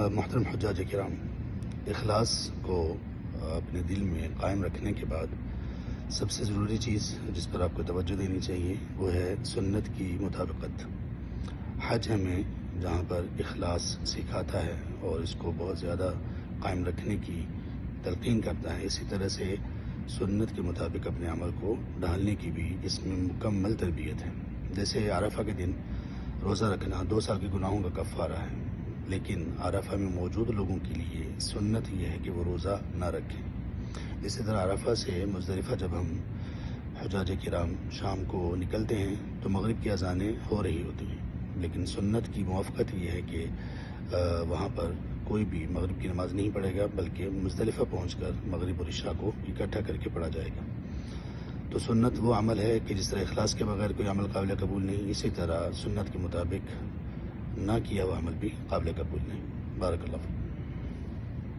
محترم حجاج کرام، اخلاص کو اپنے دل میں قائم رکھنے کے بعد سب سے ضروری چیز جس پر آپ کو توجہ دینی چاہیے وہ ہے سنت کی مطابقت۔ حج ہمیں جہاں پر اخلاص سکھاتا ہے اور اس کو بہت زیادہ قائم رکھنے کی تلقین کرتا ہے، اسی طرح سے سنت کے مطابق اپنے عمل کو ڈھالنے کی بھی اس میں مکمل تربیت ہے۔ جیسے عرفہ کے دن روزہ رکھنا 2 سال کے گناہوں کا کفارہ ہے، لیکن عرفہ میں موجود لوگوں کے لیے سنت یہ ہے کہ وہ روزہ نہ رکھیں۔ اسی طرح عرفہ سے مزدلفہ جب ہم حجاج کرام شام کو نکلتے ہیں تو مغرب کی اذانیں ہو رہی ہوتی ہیں، لیکن سنت کی موافقت یہ ہے کہ وہاں پر کوئی بھی مغرب کی نماز نہیں پڑھے گا، بلکہ مزدلفہ پہنچ کر مغرب اور عشاء کو اکٹھا کر کے پڑھا جائے گا۔ تو سنت وہ عمل ہے کہ جس طرح اخلاص کے بغیر کوئی عمل قابل قبول نہیں، اسی طرح سنت کے مطابق نہ کیا ہوا عمل بھی قابل قبول نہیں۔ بارک اللہ فیک۔